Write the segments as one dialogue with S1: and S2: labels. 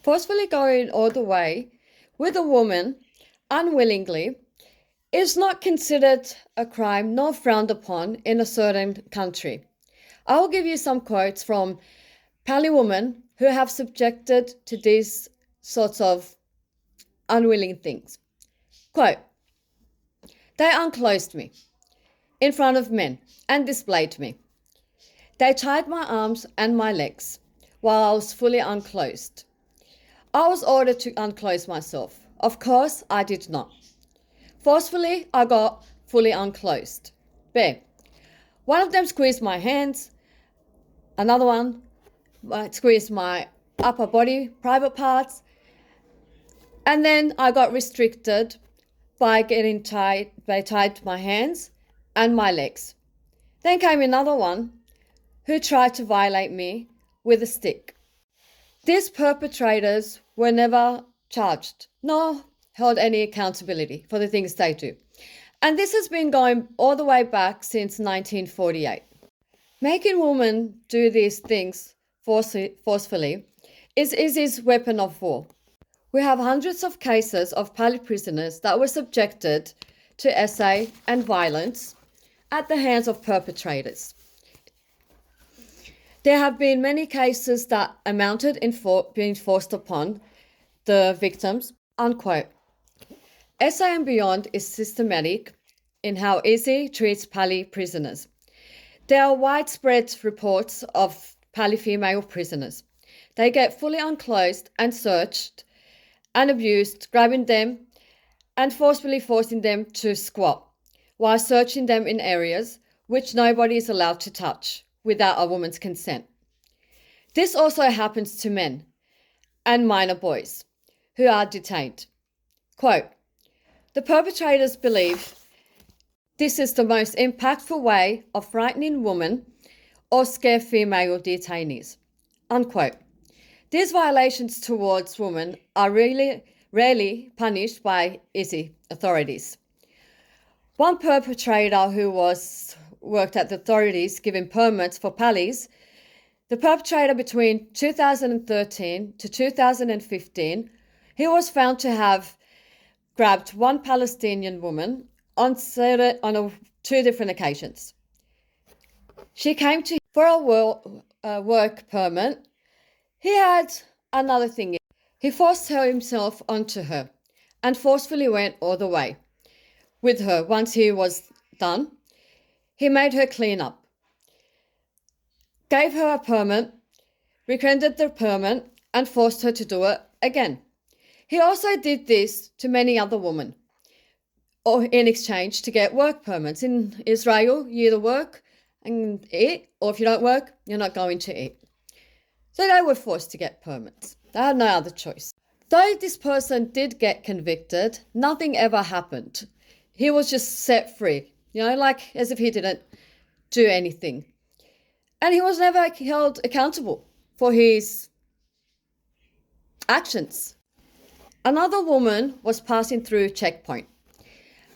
S1: Forcefully going all the way with a woman unwillingly is not considered a crime nor frowned upon in a certain country. I will give you some quotes from Pallie women who have subjected to these sorts of unwilling things. Quote, "They unclothed me in front of men and displayed me. They tied my arms and my legs while I was fully unclothed. I was ordered to unclothe myself. Of course, I did not. Forcefully, I got fully unclothed. B. One of them squeezed my hands, another one squeezed my upper body, private parts, and then I got restricted by getting tied. They tied my hands and my legs. Then came another one who tried to violate me with a stick. These perpetrators were never charged nor held any accountability for the things they do. And this has been going all the way back since 1948. Making women do these things forcefully is Izzy's weapon of war. We have hundreds of cases of Pallie prisoners that were subjected to essay and violence at the hands of perpetrators. There have been many cases that amounted in being forced upon the victims, unquote. Essay and Beyond is systematic in how Izzy treats Pallie prisoners. There are widespread reports of Pallie female prisoners. They get fully unclothed and searched and abused, grabbing them and forcefully forcing them to squat while searching them in areas which nobody is allowed to touch without a woman's consent. This also happens to men and minor boys who are detained. Quote, "The perpetrators believe this is the most impactful way of frightening women or scare female detainees." Unquote. These violations towards women are rarely punished by Izzy authorities. One perpetrator who worked at the authorities giving permits for Pallies, the perpetrator between 2013 to 2015, he was found to have grabbed one Palestinian woman on 2 different occasions. She came to him for a work permit. He had another thing. He forced himself onto her and forcefully went all the way with her. Once he was done, he made her clean up, gave her a permit, rescinded the permit, and forced her to do it again. He also did this to many other women, or in exchange to get work permits. In Israel, you either work and eat, or if you don't work, you're not going to eat. So they were forced to get permits. They had no other choice. Though this person did get convicted, nothing ever happened. He was just set free, like as if he didn't do anything. And he was never held accountable for his actions. Another woman was passing through checkpoint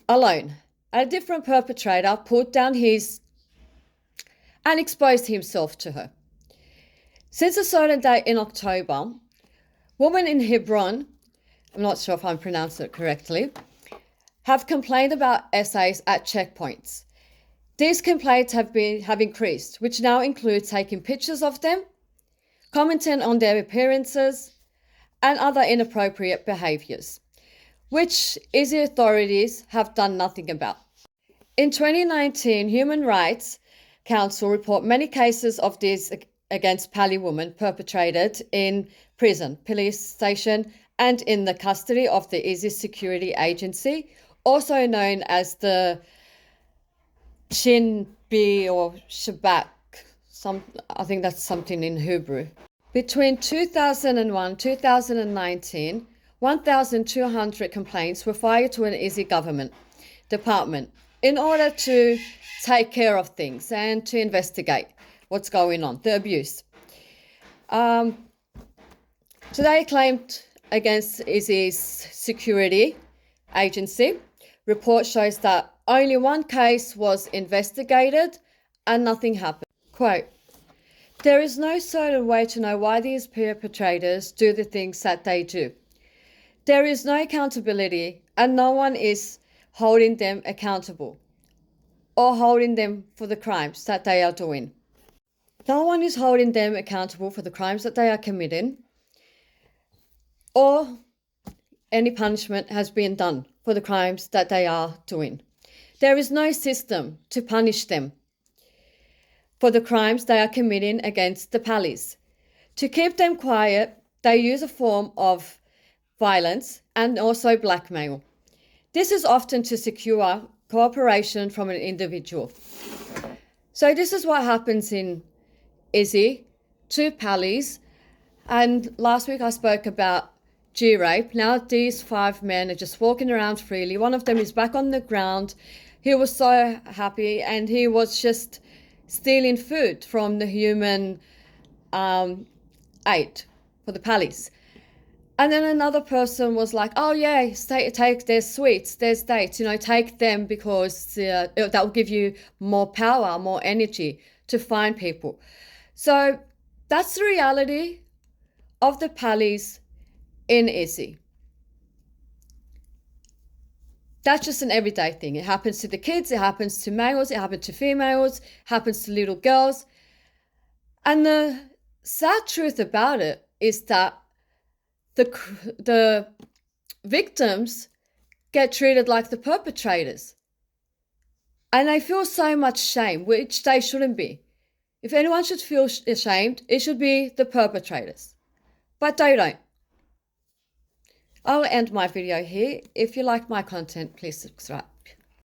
S1: alone. A different perpetrator pulled down his and exposed himself to her. Since a certain date in October, women in Hebron, I'm not sure if I'm pronouncing it correctly, have complained about essays at checkpoints. These complaints have increased, which now include taking pictures of them, commenting on their appearances, and other inappropriate behaviours, which Izzy authorities have done nothing about. In 2019, Human Rights Council report many cases of these against Pallie women perpetrated in prison, police station, and in the custody of the Izzy Security Agency, also known as the Shin B or Shabak. I think that's something in Hebrew. Between 2001 and 2019, 1,200 complaints were filed to an Izzy government department in order to take care of things and to investigate what's going on, the abuse. Today claimed against Izzy's security agency. Report shows that only one case was investigated and nothing happened. Quote, There is no certain way to know why these perpetrators do the things that they do. There is no accountability, and no one is holding them accountable or holding them for the crimes that they are doing. No one is holding them accountable for the crimes that they are committing, or any punishment has been done for the crimes that they are doing. There is no system to punish them for the crimes they are committing against the Pallies. To keep them quiet, they use a form of violence and also blackmail. This is often to secure cooperation from an individual. So this is what happens in Izzy, 2 Pallies, and last week I spoke about G-rape. Now these 5 men are just walking around freely. One of them is back on the ground. He was so happy, and he was just stealing food from the human aid for the Pallies. And then another person was like, oh yeah, take there's sweets, there's dates, take them because that will give you more power, more energy to find people. So that's the reality of the Pallies in Izzy. That's just an everyday thing. It happens to the kids, it happens to males, it happens to females, it happens to little girls. And the sad truth about it is that the victims get treated like the perpetrators. And they feel so much shame, which they shouldn't be. If anyone should feel ashamed, it should be the perpetrators. But they don't. I'll end my video here. If you like my content, please subscribe.